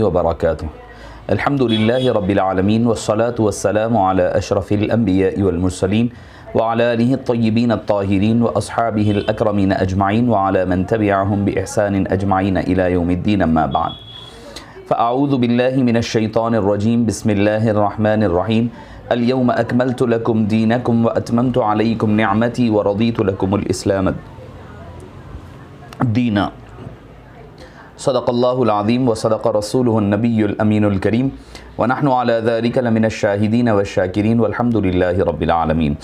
वबरकातुहू। अल्हम्दुलिल्लाहि रब्बिल आलमीन वस्सलातु वस्सलामु अला अशरफिल अंबियाइ वल मुरसलीन व अला आलिहि अत्तय्यिबीन अत्ताहिरीन व अस्हाबिहिल अकरमीन अजमाइन व अला मन तबिअहुम बिइहसान अजमाइन इला यौमिद्दीन अम्मा बाद। फ़अऊज़ु बिल्लाहि मिनश शैतानिर रजीम बिस्मिल्लाहिर रहमानिर रहीम। अल यौम अकमलतु लकुम दीनकुम व अतममतु अलैकुम निअमती व रदीतु लकुमुल इस्लाम दीना। सदक़ल्लाहुल अज़ीम व सदक़ रसूलुहुन नबियुल अमीनुल करीम व नहनु अला ज़ालिका लमिनश शाहिदीन वश्शाकिरीन वल्हम्दुलिल्लाहि रब्बिल आलमीन।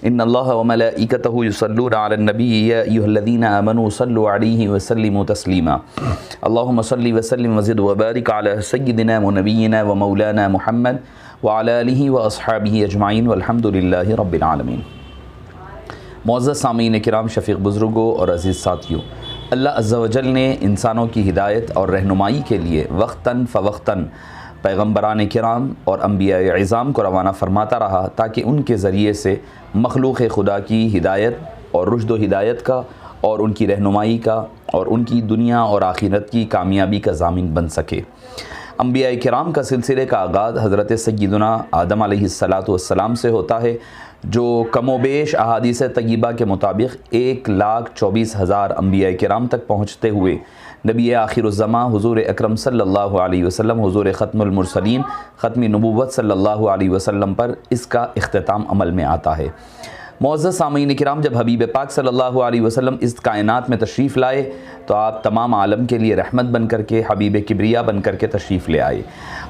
इन्नल्लाह व मलाइकतहु युसल्लूना अलन नबी या अय्युहल्लज़ीना आमनू सल्लु अलैहि व सल्लिमू तस्लीमा। अल्लाहुम्मा सल्लि व सल्लिम व ज़िद व बारिक अला सय्यिदिना व नबिय्यिना व मौलाना मुहम्मद व अला आलिहि व अस्हाबिहि अजमाइन वल्हम्दुलिल्लाहि रब्बिल आलमीन। मुअज़्ज़ज़ सामीन किराम, शफ़ीक़ बुज़ुर्गों और अज़ीज़ साथियों, अल्लाह अज़्ज़ा व जल ने इंसानों की हिदायत और रहनुमाई के लिए वक्तन फ़वक्तन पैगम्बरान किराम और अम्बिया इज़ाम को रवाना फ़रमाता रहा ताकि उनके ज़रिए से मखलूक़ खुदा की हिदायत और रुश्द व हिदायत का और उनकी रहनुमाई का और उनकी दुनिया और आखिरत की कामयाबी का ज़ामिन बन सके। अम्बिया किराम का सिलसिले का आगाज़ हज़रत सय्यिदुना आदम अलैहिस्सलातु वस्सलाम से होता है, जो कमोबेश अहादीस तय्यबा के मुताबिक 1,24,000 अम्बिया किराम तक पहुँचते हुए नबी आखिरुज़्ज़मा हुज़ूर अकरम सल्लल्लाहु अलैहि वसल्लम हुज़ूर ख़त्मुल मुरसलीन ख़त्मी नबूव्वत सल्लल्लाहु अलैहि वसल्लम पर इसका इख्तिताम अमल में आता है। मुअज़्ज़ज़ सामीन किराम, जब हबीब पाक सल्लल्लाहु अलैहि वसल्लम इस कायनात में तशरीफ़ लाए तो आप तमाम आलम के लिए रहमत बन कर के, हबीब किब्रिया बन कर के तशरीफ़ ले आए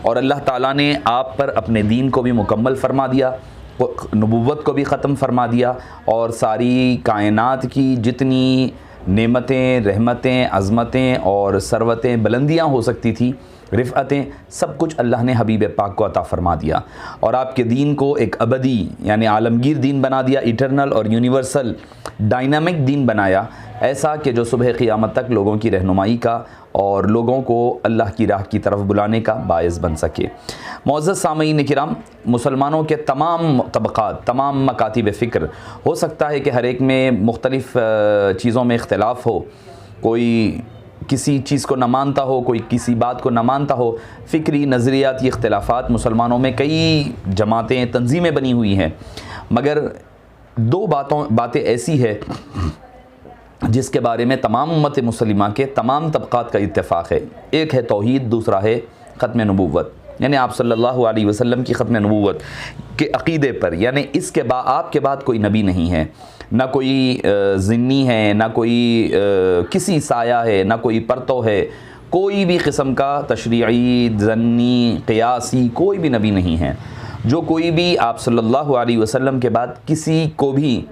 और अल्लाह ताला ने आप पर अपने दीन को भी मुकम्मल फ़रमा दिया, नबूव्वत को भी ख़त्म फ़रमा दिया और सारी कायनात की जितनी नेमतें, रहमतें, अज़मतें और सरवतें, बुलंदियाँ हो सकती थी, रिफ़अतें, सब कुछ अल्लाह ने हबीब पाक को अता फ़रमा दिया और आपके दीन को एक अबदी यानी आलमगीर दीन बना दिया, इटरनल और यूनिवर्सल डायनामिक दीन बनाया, ऐसा कि जो सुबह क़ियामत तक लोगों की रहनुमाई का और लोगों को अल्लाह की राह की तरफ बुलाने का बायस बन सके। मुअज़्ज़ज़ सामीन किराम, मुसलमानों के तमाम तबक़ात, तमाम मकातिब फ़िक्र, हो सकता है कि हर एक में मुख्तलिफ़ चीज़ों में इख्तिलाफ़ हो, कोई किसी चीज़ को न मानता हो, कोई किसी बात को न मानता हो, फ़िक्री नज़रियाती इख्तिलाफ़ात मुसलमानों में कई जमातें, तंजीमें बनी हुई हैं, मगर दो बातें ऐसी है जिसके बारे में तमाम उम्मत मुसलिमा के तमाम तबक़ात का इत्तेफ़ाक़ है। एक है तौहीद, दूसरा है ख़त्म नबूव्वत, यानी आप सल्लल्लाहु अलैहि वसल्लम की ख़त्म नबूव्वत के अक़ीदे पर, यानी इसके आपके बाद कोई नबी नहीं है, ना कोई ज़िन्नी है, ना कोई किसी साया है, ना कोई परतो है, कोई भी किस्म का तशरीई, ज़न्नी, क़ियासी कोई भी नबी नहीं है। जो कोई भी आप सल्लल्लाहु अलैहि वसल्लम के बाद किसी को भी,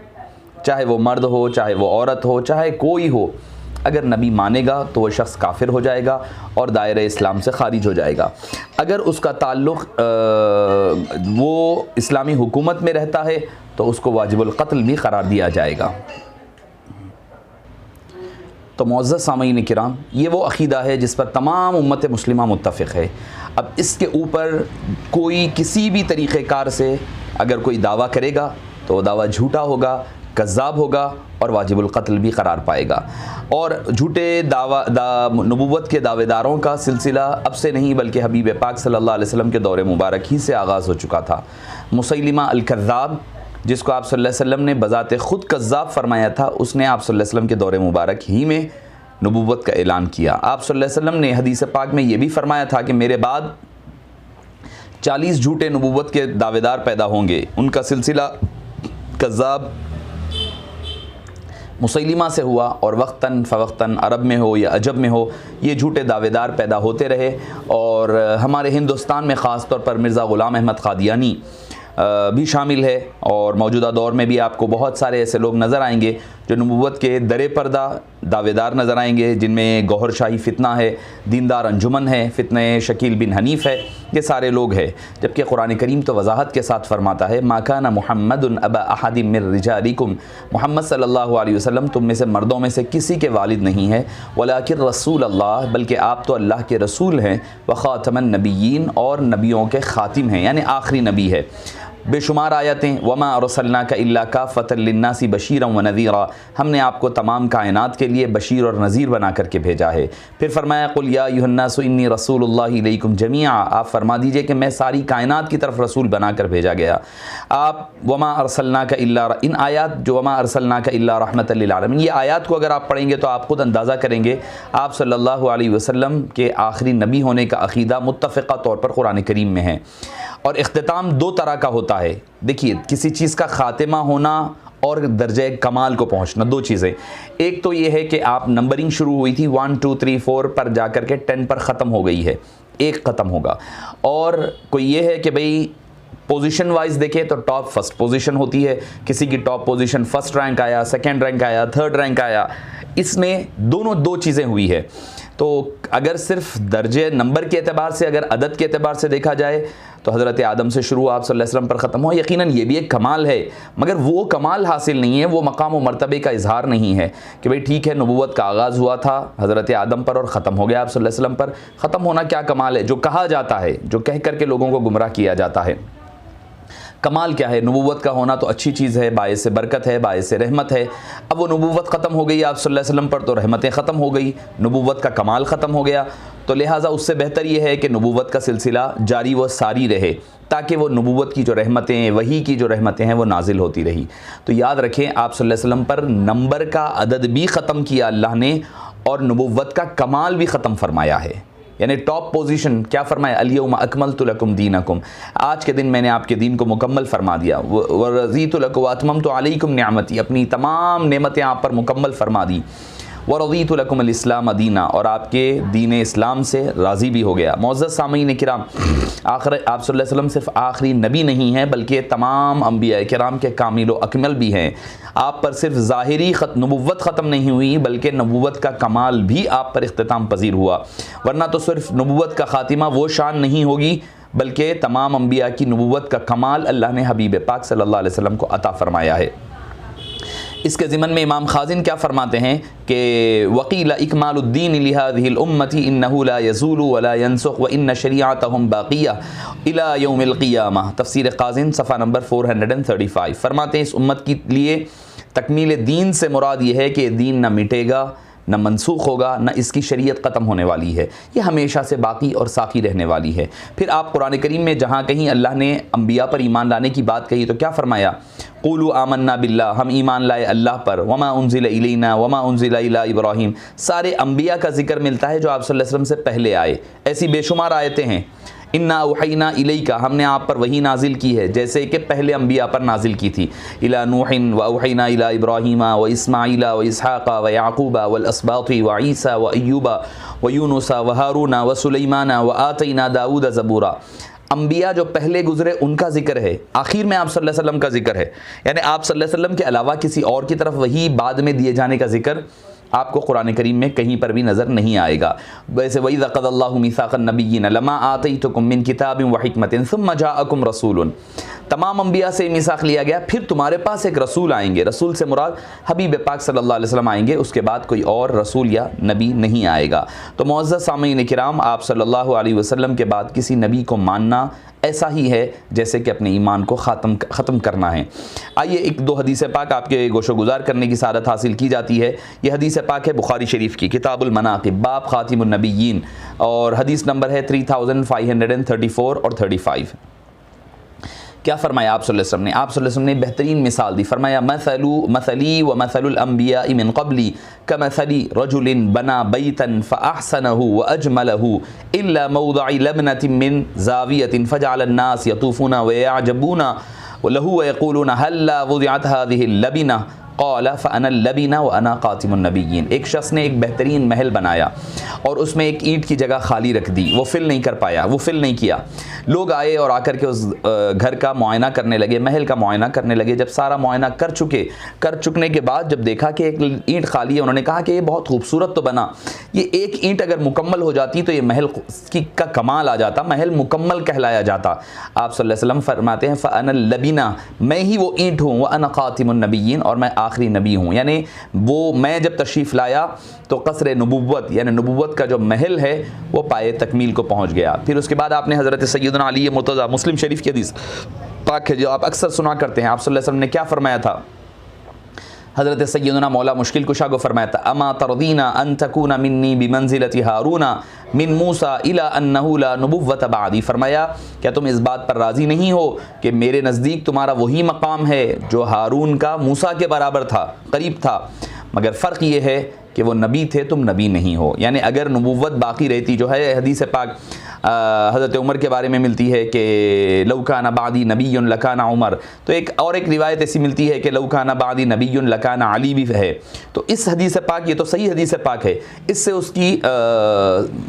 चाहे वो मर्द हो, चाहे वो औरत हो, चाहे कोई हो, अगर नबी मानेगा तो वह शख्स काफिर हो जाएगा और दायरे इस्लाम से ख़ारिज हो जाएगा। अगर उसका ताल्लुक़ वो इस्लामी हुकूमत में रहता है तो उसको वाजिबुल क़त्ल भी करार दिया जाएगा। तो मुअज़्ज़ज़ सामीन किराम, ये वो अक़ीदा है जिस पर तमाम उम्मत मुस्लिमा मुत्तफ़िक़ है। अब इसके ऊपर कोई किसी भी तरीक़ेकार से अगर कोई दावा करेगा तो दावा झूठा होगा, कज़्ज़ाब होगा और वाजिबुल क़त्ल भी करार पाएगा। और झूठे नबूव्वत के दावेदारों का सिलसिला अब से नहीं बल्कि हबीब पाक सल्लल्लाहु अलैहि वसल्लम के दौर मुबारक ही से आगाज़ हो चुका था। मुसैलिमा अल-कज़्ज़ाब, जिसको आप सल्लल्लाहु अलैहि वसल्लम ने बज़ाते ख़ुद कज़्ज़ाब फरमाया था, उसने आप सल्लल्लाहु अलैहि वसल्लम के दौर मुबारक ही में नबूव्वत का ऐलान किया। आप सल्लल्लाहु अलैहि वसल्लम ने हदीस पाक में ये भी फरमाया था कि मेरे बाद 40 झूठे नबूव्वत के दावेदार पैदा होंगे, उनका सिलसिला कज़्ज़ाब मुसैलिमा से हुआ और वक्तन फ़वक्तन, अरब में हो या अजब में हो, ये झूठे दावेदार पैदा होते रहे। और हमारे हिंदुस्तान में ख़ास तौर पर मिर्ज़ा ग़ुलाम अहमद क़ादियानी भी शामिल है और मौजूदा दौर में भी आपको बहुत सारे ऐसे लोग नज़र आएंगे जो नबूव्वत के दरे पर्दा दावेदार नज़र आएंगे, जिनमें गौहर शाही फ़ितना है, दीनदार अंजुमन है, फ़ितने शकील बिन हनीफ़ है, ये सारे लोग हैं। जबकि कुरान करीम तो वज़ाहत के साथ फरमाता है, मा काना मुहम्मदुन अबा अहदिम मिन रिजालिकुम, मोहम्मद सल्लल्लाहु अलैहि वसल्लम तुम में से मर्दों में से किसी के वालिद नहीं है, वलाकिन रसूल अल्लाह, बल्कि आप तो अल्लाह के रसूल हैं, व ख़ातमन नबिय्यीन, और नबियों के ख़ातिम हैं, यानी आखिरी नबी है। बेशुमार आयतें, वमा अरसलनाका इल्ला काफ़तल लिन्नासी बशीरन व नज़ीरा, हमने आपको तमाम कायनात के लिए बशीर और नज़ीर बना करके भेजा है। फिर फरमाया कुल या अय्युहन्नासु इन्नी रसूलुल्लाहि इलैकुम जमीआ, आप फरमा दीजिए कि मैं सारी कायनात की तरफ रसूल बना कर भेजा गया। आप वमा अरसलनाका इल्ला, इन आयात जो वमा अरसलनाका इल्ला रहमतल लिल आलमीन, ये आयात को अगर आप पढ़ेंगे तो आप खुद अंदाज़ा करेंगे आप सल्लल्लाहु अलैहि वसल्लम के आखिरी नबी होने का अक़ीदा मुत्तफ़िक़ा तौर पर कुरान करीम में है। और इख्तिताम दो तरह का होता है। देखिए, किसी चीज़ का ख़ातिमा होना और दर्जे कमाल को पहुंचना, दो चीज़ें। एक तो ये है कि आप नंबरिंग शुरू हुई थी 1 2 3 4 पर जाकर के 10 पर ख़त्म हो गई है, एक ख़त्म होगा। और कोई ये है कि भाई पोजीशन वाइज देखें तो टॉप फर्स्ट पोजीशन होती है, किसी की टॉप पोजीशन फर्स्ट रैंक आया, सेकंड रैंक आया, थर्ड रैंक आया। इसमें दोनों दो चीज़ें हुई है। तो अगर सिर्फ दर्जे नंबर के एतबार से, अगर अदद के एतबार से देखा जाए तो हज़रत आदम से शुरू आप सल्लल्लाहु अलैहि वसल्लम पर ख़त्म हो, यकीनन ये भी एक कमाल है, मगर वो कमाल हासिल नहीं है, वो मकाम व मर्तबे का इजहार नहीं है कि भाई ठीक है नबूवत का आगाज़ हुआ था हज़रत आदम पर और ख़त्म हो गया आप सल्लल्लाहु अलैहि वसल्लम पर। ख़त्म होना क्या कमाल है, जो कहा जाता है, जो कह करके लोगों को गुमराह किया जाता है। कमाल क्या है, नबूवत का होना तो अच्छी चीज़ है, बायस बरकत है, बायस रहमत है। अब वो नबूवत ख़त्म हो गई आप सल्लल्लाहु अलैहि वसल्लम पर तो रहमतें ख़त्म हो गई, नबूवत का कमाल ख़त्म हो गया। तो लिहाजा उससे बेहतर ये है कि नबूवत का सिलसिला जारी व सारी रहे, ताकि वो नबूवत की जो रहमतें, वही की जो रहमतें हैं वो नाजिल होती रही। तो याद रखें आप सल्लल्लाहु अलैहि वसल्लम पर नंबर का अदद भी ख़त्म किया अल्लाह ने और नबूवत का कमाल भी ख़त्म फरमाया है। यानी टॉप पोजीशन क्या फरमाया, अल-यौमा अकमलतु लकुम दीनकुम, आज के दिन मैंने आपके दीन को मुकम्मल फरमा दिया। व रज़ीतु लकुम व अतममतु अलैकुम निअमती, अपनी तमाम नेमतें आप पर मुकम्मल फरमा दी। व रज़ीतु लकुम अल-इस्लाम दीना, और आपके दीन इस्लाम से राज़ी भी हो गया। मुअज़्ज़ज़ सामीन किराम, आखिर आप सल्लल्लाहु अलैहि वसल्लम सिर्फ आखिरी नबी नहीं है बल्कि तमाम अंबिया किराम के कामिल व अकमल भी हैं। आप पर सिर्फ ज़ाहिरी नबूवत ख़त्म नहीं हुई बल्कि नबूवत का कमाल भी आप पर इख्तिताम पजीर हुआ। वरना तो सिर्फ नबूवत का ख़ातिमा वो शान नहीं होगी बल्कि तमाम अंबिया की नबूवत का कमाल अल्लाह ने हबीब पाक सल्लल्लाहु अलैहि वसल्लम को अता फ़रमाया है। इसके ज़िमन में इमाम खाजिन क्या फरमाते हैं कि वकील इकमालुद्दीन लिहाज़िहिल उम्मती इन्नहु ला यज़ूलु व ला यंसुख व इन्न शरीअतहुम बाक़िया इला यौमिल क़ियामह, तफ़सीर क़ाज़िन सफ़ा नंबर 435। फरमाते हैं इस उम्मत के लिए तकमील दीन से मुराद ये है कि दीन न मिटेगा, न मनसूख होगा, न इसकी शरीयत ख़त्म होने वाली है, ये हमेशा से बाकी और साकी रहने वाली है। फिर आप कुरान करीम में जहाँ कहीं अल्लाह ने अम्बिया पर ईमान लाने की बात कही तो क्या फरमाया, क़ूलू आमन्ना बिल्लाह, हम ईमान लाए अल्लाह पर, वमा उन्ज़िला इलैना वमा उन्ज़िला इला इब्राहीम, सारे अम्बिया का जिक्र मिलता है जो आप सल्लल्लाहु अलैहि वसल्लम से पहले आए। ऐसी बेशुमार आयतें हैं। इन्ना उहैना इलैका, हमने आप पर वही नाजिल की है जैसे कि पहले अम्बिया पर नाजिल की थी। इला नूहिन व उहैना इला इब्राहीमा व इस्माईला व इसहाक़ा व याक़ूबा वल अस्बाती व ईसा व अय्यूबा व यूनुसा व हारूना व सुलैमाना व आतैना दाऊद ज़बूरा। अम्बिया जो पहले गुजरे उनका जिक्र है, आखिर में आप सल्लल्लाहु अलैहि वसल्लम का जिक्र है। यानी आप सल्लल्लाहु अलैहि वसल्लम के अलावा किसी और की तरफ वही बाद में दिए जाने का जिक्र आपको कुरान करीम में कहीं पर भी नज़र नहीं आएगा। वैसे वही ज़क़दल्लाहु मीसाक़न नबिय्यीन लमा आतैतुकुम मिन किताबिन व हिकमतिन सुम्मा जाअकुम रसूलुन, तमाम अंबिया से मिसाक़ लिया गया, फिर तुम्हारे पास एक रसूल आएंगे। रसूल से मुराद हबीब पाक सल्लल्लाहु अलैहि वसल्लम आएंगे, उसके बाद कोई और रसूल या नबी नहीं आएगा। तो मुअज़्ज़ज़ सामीन किराम, आप सल्लल्लाहु अलैहि वसल्लम के बाद किसी नबी को मानना ऐसा ही है जैसे कि अपने ईमान को ख़त्म करना है। आइए एक दो हदीस पाक आपके गोशो गुजार करने की सादत हासिल की जाती है। ये हदीस पाक है बुखारी शरीफ की, किताबुल मनाक़िब, बाब ख़ातिमुन नबिय्यीन, और हदीस नंबर है 3534 और 35। क्या फरमाया आप सल्लल्लाहु अलैहि वसल्लम ने, आप सल्लल्लाहु अलैहि वसल्लम ने बेहतरीन मिसाल दी। फरमाया मसली व मसलुल अंबिया मिन क़ब्ली कमसली रजुलिन बना बैतन फ़अहसनहु व अजमलहु इल्ला मौदिअ लबनतिन मिन ज़ावियतिन फ़जअल अन्नास यतूफ़ूना व यअजबूना लहु व यक़ूलूना हल्ला वुज़िअत हाज़िहि लबिना क़ाल फ़अना लबीना व अना क़ातिमुन नबिय्यीन। एक शख्स ने एक बेहतरीन महल बनाया और उसमें एक ईंट की जगह खाली रख दी, वो फिल नहीं कर पाया, वो फिल नहीं किया। लोग आए और आकर के उस घर का मुआयना करने लगे, महल का मुआयना करने लगे। जब सारा मुआयना कर चुकने के बाद जब देखा कि एक ईंट खाली है, उन्होंने कहा कि ये बहुत खूबसूरत तो बना, ये एक ईंट अगर मुकम्मल हो जाती तो ये महल का कमाल आ जाता, महल मुकम्मल कहलाया जाता। आप सल्लल्लाहु अलैहि वसल्लम फरमाते हैं फ़अना लबीना, मैं ही वो ईंट हूँ, व अना क़ातिमुन नबिय्यीन, और मैं आखिरी नबी हूँ। यानी वो मैं जब तशरीफ़ लाया तो कसर नबुव्वत यानी नबुव्वत का जो महल है वो पाए तकमील को पहुँच गया। फिर उसके बाद आपने हज़रत सैयदना अली मुर्तज़ा, मुस्लिम शरीफ की हदीस, पाक है जो आप अक्सर सुना करते हैं, आप सल्लल्लाहु अलैहि वसल्लम ने क्या फरमाया था? हज़रत सय्यदना मौला मुश्किल कुशा को फरमाया था, अमा तरदीना अन तकूना मिन्नी बिमंजिलति हारूना मिन मूसा इला अन्नहु ला नुबुव्वत बादी। फरमाया क्या तुम इस बात पर राज़ी नहीं हो कि मेरे नज़दीक तुम्हारा वही मकाम है जो हारून का मूसा के बराबर था, करीब था, मगर फ़र्क ये है कि वो नबी थे, तुम नबी नहीं हो। यानी अगर नबुव्वत बाकी रहती, जो है हदीस पाक हज़रत उमर के बारे में मिलती है कि लौकाना बादी नबीयुन लकाना उमर, तो एक रिवायत ऐसी मिलती है कि लौकाना बादी नबीयुन लकाना अली भी है। तो इस हदीस पाक, ये तो सही हदीस पाक है, इससे उसकी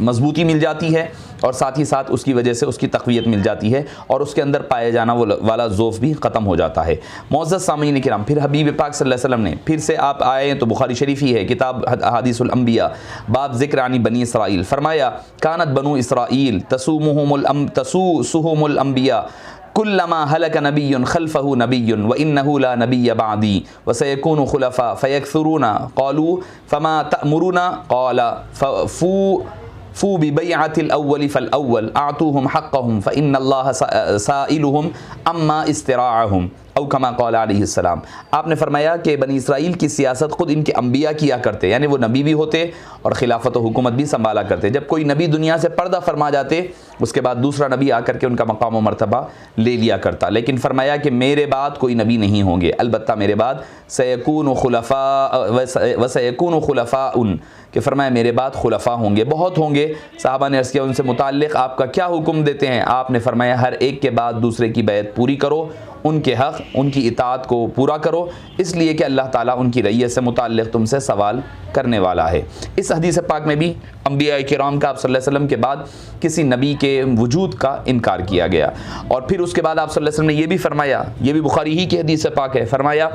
मजबूती मिल जाती है और साथ ही साथ उसकी वजह से उसकी तक़वियत मिल जाती है और उसके अंदर पाए जाना वाला ज़ोफ़ भी ख़त्म हो जाता है। मुअज़्ज़ज़ सामीन किराम, फिर हबीब पाक सल्लल्लाहु अलैहि वसल्लम ने, फिर से आप आए तो बुखारी शरीफ ही है, किताब अहादीसुल अंबिया, बाब ज़िक्र आनी बनी इसराइल, फरमाया कानत बनु इसराइल तसूसुहुमुल अंबिया कुल्लमा हलक नबियुन खल्फहु नबियुन व इन्नहु ला नबिय्य बादी व सयकूनु खुलफा फयक्सुरूना क़ालू फमा तअमुरुना क़ाला फू बिबैअतिल अव्वल फल अव्वल आतूहुम हक़्क़हुम फ़इन्नल्लाह साइलुहुम अम्मा इस्तिराअहुम औ कमा क़ाल अलैहिस्सलाम। आपने फरमाया कि बनी इसराइल की सियासत ख़ुद इनके अंबिया किया करते, यानी वो नबी भी होते और खिलाफत व हुकूमत भी संभाला करते। जब कोई नबी दुनिया से पर्दा फरमा जाते, उसके बाद दूसरा नबी आकर के उनका मकाम व मर्तबा ले लिया करता। लेकिन फरमाया कि मेरे बाद कोई नबी नहीं होंगे, अलबत्ता मेरे बाद सयकूनु खुलफ़ाउन, कि फरमाया मेरे बाद खुलफ़ा होंगे, बहुत होंगे। साहबा ने अर्ज़ किया उनसे मुताल्लिक़ आपका क्या हुक्म देते हैं? आपने फरमाया हर एक के बाद दूसरे की बैत पूरी करो, उनके हक़ उनकी इताअत को पूरा करो, इसलिए कि अल्लाह ताला उनकी रैयत से मुताल्लिक़ तुमसे सवाल करने वाला है। इस हदीस पाक में भी अंबिया किराम का आप सल्लल्लाहु अलैहि वसल्लम के बाद किसी नबी के वजूद का इनकार किया गया। और फिर उसके बाद आप सल्लल्लाहु अलैहि वसल्लम ने यह भी फरमाया, ये भी बुखारी ही की हदीस पाक है, फरमाया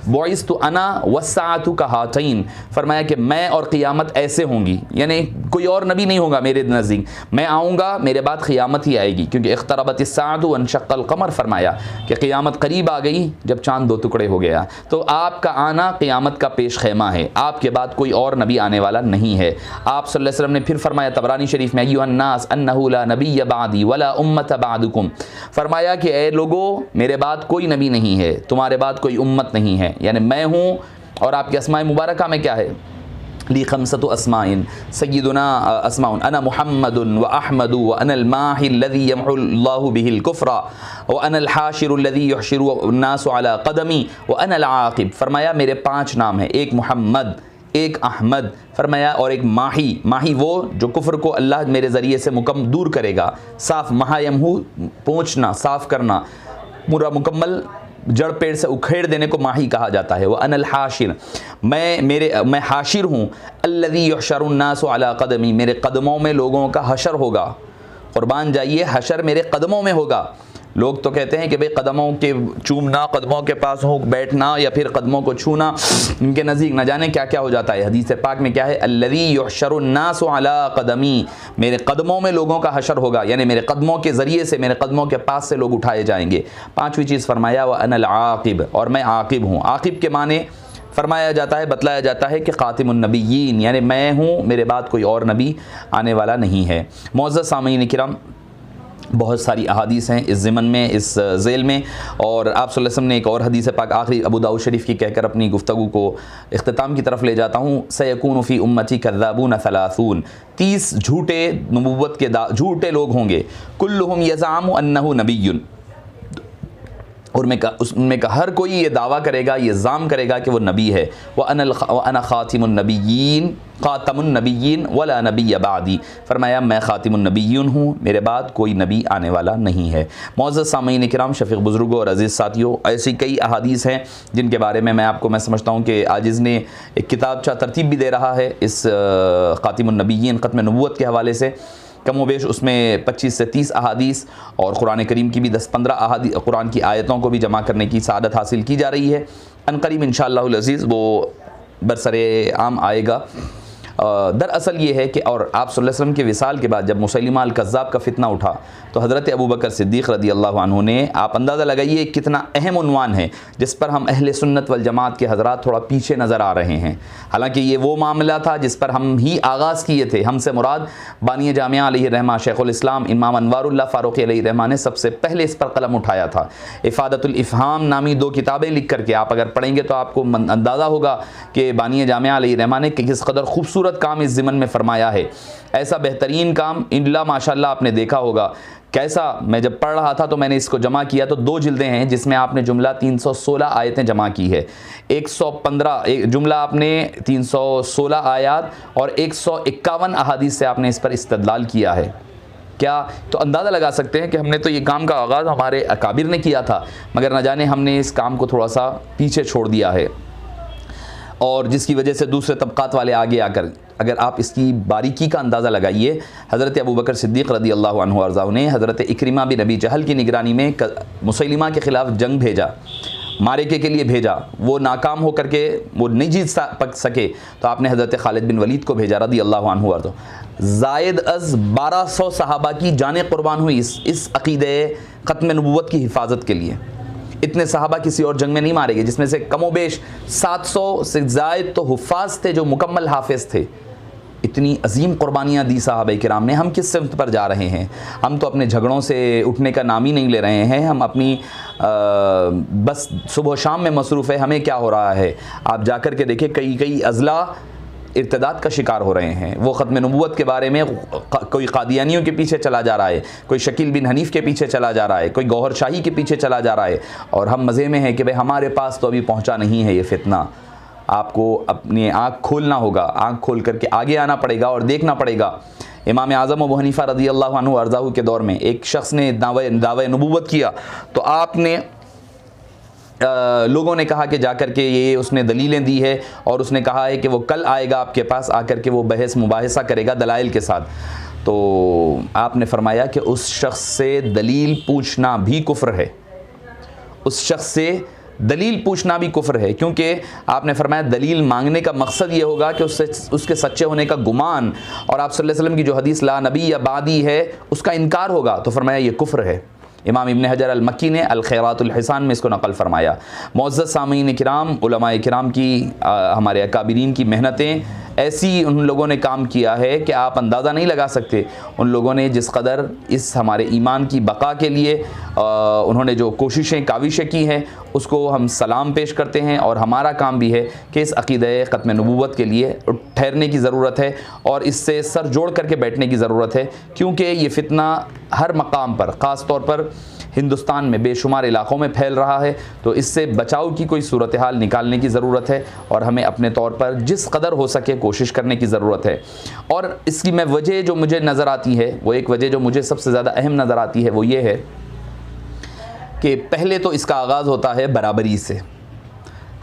बुइस्तु अना वस्साअतु कहातैन, फरमाया कि मैं और क़ियामत ऐसे होंगी, यानी कोई और नबी नहीं होगा मेरे नज़दीक, मैं आऊँगा मेरे बाद क़ियामत ही आएगी, क्योंकि इक़्तरबतिस्साअतु वन्शक़्क़ल क़मर, फरमाया कि क़ियामत करीब आ गई जब चाँद दो टुकड़े हो गया। तो आपका आना क़ियामत का पेश ख़ैमा है, आपके बाद कोई और नबी आने वाला नहीं है। आप सल्लल्लाहु अलैहि वसल्लम ने फिर फरमाया तबरानी शरीफ में, अय्युहन्नास अन्नहु ला नबिय्य बादी वला उम्मत बादुकुम, फरमाया कि ए लोगो मेरे बाद कोई नबी नहीं है, तुम्हारे बाद कोई उम्मत नहीं है, यानी मैं हूँ। और आपकी अस्माए मुबारका में क्या है? ली खमसतु अस्माइन सय्यिदुना अस्माउन अना मुहम्मदुन व अहमदु व अनल माहि लज़ी यमहुल्लाहु बिहिल कुफ्रा व अनल हाशिरु लज़ी युहशिरु अन्नासु अला क़दमी व अनल आक़िब। फरमाया मेरे 5 नाम हैं, एक मोहम्मद, एक अहमद, फरमाया और एक माही। माही वो जो कुफ्र को अल्लाह मेरे ज़रिए से दूर करेगा, साफ़ महायमहू पहुँचना, साफ़ करना, पूरा मुकम्मल जड़ पेड़ से उखेड़ देने को माही कहा जाता है। वह अनल हाशिर, मैं हाशिर हूँ, अल्लज़ी युहशरुन्नासु अला क़दमी, मेरे कदमों में लोगों का हशर होगा। क़ुरबान जाइए, हशर मेरे कदमों में होगा। लोग तो कहते हैं कि भाई कदमों के चूमना, कदमों के पास हो बैठना या फिर कदमों को छूना, इनके नज़दीक न जाने क्या क्या हो जाता है। हदीस पाक में क्या है? अल्लज़ी युहशरुन्नासु अला क़दमी, मेरे कदमों में लोगों का हशर होगा, यानी मेरे कदमों के ज़रिए से, मेरे कदमों के पास से लोग उठाए जाएंगे। 5वीं चीज़ फरमाया व अनल आक़िब, और मैं आक़िब हूँ। आक़िब के माने फरमाया जाता है, बतलाया जाता है कि ख़ातिमुन नबिय्यीन, यानी मैं हूँ, मेरे बाद कोई और नबी आने वाला नहीं है। मुअज़्ज़ज़ सामीन किराम, बहुत सारी अहादीस हैं इस ज़िमन में, इस ज़ेल में। और आप सल्लल्लाहु अलैहि वसल्लम ने एक और हदीस पाक आखिरी अबू दाऊद शरीफ की कहकर अपनी गुफ्तगू को इख्तिताम की तरफ ले जाता हूँ। सयकूनु फ़ी उम्मती कज़्ज़ाबून सलासून, 30 झूठे नबुव्वत के झूठे लोग होंगे। कुल्लुहुम यज़अमु अन्नहु नबिय्युन, और उनमें का हर कोई ये दावा करेगा, ये ज़ाम करेगा कि वो नबी है। व अना ख़ातिमुन नबिय्यीन वला नबिय्य बादी, फरमाया मैं ख़ातिमुन नबिय्यीन हूँ, मेरे बाद कोई नबी आने वाला नहीं है। मुअज़्ज़ज़ सामीन किराम, शफ़ीक़ बुज़ुर्गों और अज़ीज़ साथियों, ऐसी कई अहादीस हैं जिनके बारे में मैं समझता हूँ कि आजिज़ ने एक किताबचा तरतीब भी दे रहा है इस ख़ातिमुन नबिय्यीन ख़त्म नबुव्वत के हवाले से। कम वेश उसमें 25 से 30 अहादीस और कुरान करीम की भी 10-15 अहादीस, कुरान की आयतों को भी जमा करने की सआदत हासिल की जा रही है। अनकरीब इंशाअल्लाहुल अज़ीज़ वो बरसरे आम आएगा। दरअसल ये है कि और आप सल्लल्लाहु अलैहि वसल्लम के विसाल के बाद जब मुसैलिमा अल-कज़्ज़ाब का फितना उठा तो हज़रत अबू बकर सिद्दीक़ रज़ियल्लाहु अन्हु ने, आप अंदाज़ा लगाइए कितना अहम उन्वान है जिस पर हम अहले सुन्नत वल जमात के हज़रात थोड़ा पीछे नज़र आ रहे हैं। हालांकि ये वो मामला था जिस पर हम ही आगाज़ किए थे, हमसे मुराद बानी जामिया अलैहि रहमा शेखुल इस्लाम इमाम अनवारुल्लाह फ़ारूक़ी अलैहि रहमा ने सबसे पहले इस पर कलम उठाया था। इफ़ादतुल इफ़हाम नामी 2 किताबें लिख करके आप अगर पढ़ेंगे तो आपको अंदाज़ा होगा कि बानी जामिया अलैहि रहमा ने किस कदर खूबसूरत काम इस ज़िमन में फ़रमाया है। ऐसा बेहतरीन काम इल्ला माशाअल्लाह आपने देखा होगा कैसा। मैं जब पढ़ रहा था तो मैंने इसको जमा किया तो 2 जिल्दें हैं जिसमें आपने जुमला 316 आयतें जमा की है। 115 जुमला आपने 316 आयात और 151 अहादीस से आपने इस पर इस्तदलाल किया है। क्या तो अंदाज़ा लगा सकते हैं कि हमने तो ये काम का आगाज़ हमारे अकाबिर ने किया था, मगर न जाने हमने इस काम को थोड़ा सा पीछे छोड़ दिया है, और जिसकी वजह से दूसरे तबक़ात वाले आगे आकर, अगर आप इसकी बारीकी का अंदाज़ा लगाइए, हज़रत अबू बकर सिद्दीक़ रज़ियल्लाहु अन्हु अर्ज़ाहु ने हज़रत इक्रिमा बिन अबी जहल की निगरानी में मुसैलिमा के ख़िलाफ़ जंग भेजा, मारेके के लिए भेजा। वो नाकाम हो करके वो नहीं जीत सके तो आपने हज़रत खालिद बिन वलीद को भेजा रज़ियल्लाहु अन्हु अर्ज़ाहु। ज़ायद अज़ 1200 सहाबा की जानें कुर्बान हुई इस अक़ीदे ख़त्म नबूवत की हिफाजत के लिए। इतने सहाबा किसी और जंग में नहीं मारे गए, जिसमें से कमोबेश 700 से ज़ायद तो हुफ़ाज़ थे जो मुकम्मल हाफिज़ थे। इतनी अजीम कुर्बानियाँ दी साहबा किराम ने। हम किस सिमत पर जा रहे हैं? हम तो अपने झगड़ों से उठने का नाम ही नहीं ले रहे हैं। हम अपनी बस सुबह शाम में मसरूफ़ है। हमें क्या हो रहा है? आप जाकर के देखें, कई अज़ला इर्तिदाद का शिकार हो रहे हैं। वो ख़त्म नबूवत के बारे में कोई कादियानियों के पीछे चला जा रहा है, कोई शकील बिन हनीफ़ के पीछे चला जा रहा है, कोई गौहर शाही के पीछे चला जा रहा है, और हम मज़े में हैं कि भाई हमारे पास तो अभी पहुंचा नहीं है ये फितना। आपको अपनी आँख खोलना होगा, आँख खोल करके आगे आना पड़ेगा और देखना पड़ेगा। इमाम आज़म अबू हनीफ़ा रज़ियल्लाहु अन्हु अर्ज़ाहु के दौर में एक शख्स ने दावे नबूवत किया तो आपने लोगों ने कहा कि जाकर के ये उसने दलीलें दी है और उसने कहा है कि वो कल आएगा आपके पास, आकर के वो बहस मुबाहिसा करेगा दलाइल के साथ। तो आपने फरमाया कि उस शख्स से दलील पूछना भी कुफ्र है, उस शख्स से दलील पूछना भी कुफ्र है, क्योंकि आपने फरमाया दलील मांगने का मकसद ये होगा कि उसके सच्चे होने का गुमान, और आप सल्लल्लाहु अलैहि वसल्लम की जो हदीस ला नबी या बादी है उसका इनकार होगा, तो फरमाया ये कुफ्र है। इमाम इब्न हजर अल मक्की ने अल खैरातुल हिसान में इसको नकल फरमाया। मुअज़्ज़ज़ सामीन किराम, उलमाए किराम की हमारे अकाबिरीन की मेहनतें ऐसी उन लोगों ने काम किया है कि आप अंदाज़ा नहीं लगा सकते। उन लोगों ने जिस कदर इस हमारे ईमान की बका के लिए उन्होंने जो कोशिशें काविशें की हैं उसको हम सलाम पेश करते हैं, और हमारा काम भी है कि इस अक़ीदे ख़त्म नबूवत के लिए ठहरने की ज़रूरत है और इससे सर जोड़ करके बैठने की ज़रूरत है, क्योंकि ये फ़ितना हर मकाम पर, ख़ास तौर पर हिंदुस्तान में बेशुमार इलाक़ों में फैल रहा है। तो इससे बचाव की कोई सूरत हाल निकालने की ज़रूरत है और हमें अपने तौर पर जिस कदर हो सके कोशिश करने की ज़रूरत है। और इसकी मैं वजह जो मुझे नज़र आती है, वो एक वजह जो मुझे सबसे ज़्यादा अहम नज़र आती है वो ये है कि पहले तो इसका आगाज़ होता है बराबरी से।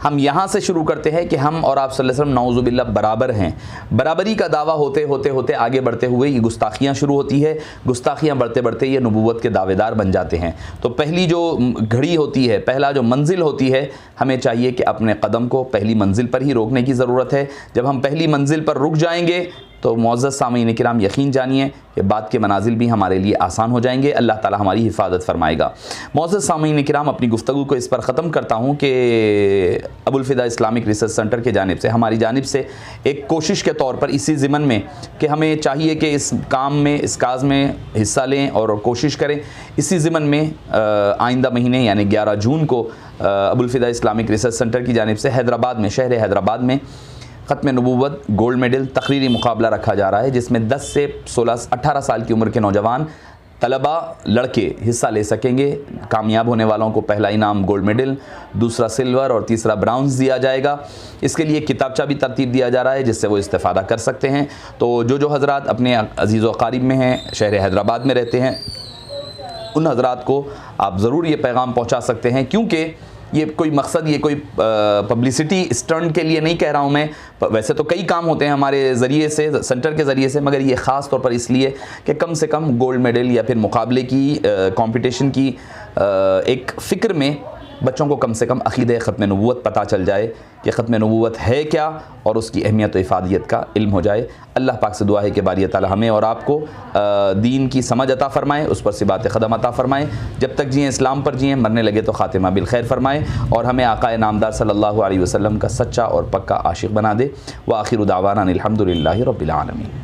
हम यहाँ से शुरू करते हैं कि हम और आप सल्लल्लाहु अलैहि वसल्लम नाउज़ुबिल्लाह बराबर हैं। बराबरी का दावा होते होते आगे बढ़ते हुए ये गुस्ताखियाँ शुरू होती है, गुस्ताखियाँ बढ़ते बढ़ते ये नबूवत के दावेदार बन जाते हैं। तो पहली जो घड़ी होती है, पहला जो मंजिल होती है, हमें चाहिए कि अपने कदम को पहली मंजिल पर ही रोकने की ज़रूरत है। जब हम पहली मंजिल पर रुक जाएंगे तो मुअज़्ज़ज़ सामीन किराम यकीन जानिए कि बाद के मनाजिल भी हमारे लिए आसान हो जाएंगे। अल्लाह ताला हमारी हिफाजत फरमाएगा। मुअज़्ज़ज़ सामीन किराम, अपनी गुफ्तगू को इस पर ख़त्म करता हूँ कि Abul Fida Islamic research centre के जानिब से, हमारी जानिब से एक कोशिश के तौर पर इसी ज़िमन में कि हमें चाहिए कि इस काम में, इस काज़ में हिस्सा लें और कोशिश करें। इसी ज़िमन में आइंदा महीने यानी 11 जून को Abul Fida Islamic research centre की जानिब से हैदराबाद में, शहर हैदराबाद में ख़त्म नबूवत गोल्ड मेडल तकरीरी मुकाबला रखा जा रहा है, जिसमें 10 से 18 साल की उम्र के नौजवान तलबा लड़के हिस्सा ले सकेंगे। कामयाब होने वालों को पहला इनाम गोल्ड मेडल, दूसरा सिल्वर और तीसरा ब्राउन्स दिया जाएगा। इसके लिए किताबचा भी तरतीब दिया जा रहा है जिससे वो इस्तेफ़ादा कर सकते हैं। तो जो हज़रात अपने अज़ीज़ व क़रीब में हैं, शहर हैदराबाद में रहते हैं, उन हज़रात को आप ज़रूर ये पैगाम पहुँचा सकते हैं, क्योंकि ये कोई मकसद, ये कोई पब्लिसिटी स्टंट के लिए नहीं कह रहा हूँ मैं। वैसे तो कई काम होते हैं हमारे ज़रिए से, सेंटर के ज़रिए से, मगर ये ख़ास तौर पर इसलिए कि कम से कम गोल्ड मेडल या फिर मुकाबले की कंपटीशन की एक फ़िक्र में बच्चों को कम से कम अक़ीदे ख़त्म नबूवत पता चल जाए कि ख़त्म नबूवत है क्या और उसकी अहमियत व इफ़ादियत का इल्म हो जाए। अल्लाह पाक से दुआ है कि बारी ताला हमें और आपको दीन की समझ अता फ़रमाए, उस पर सिबात क़दम अता फ़रमाए, जब तक जिए इस्लाम पर जिए, मरने लगे तो ख़ातिमा बिल खैर फ़रमाए और हमें आक़ाए नामदार सल्लल्लाहु अलैहि वसल्लम का सच्चा और पक्का आशिक़ बना दे। व आखिरु दावाना अनिल हम्दुलिल्लाहि रब्बिल आलमीन।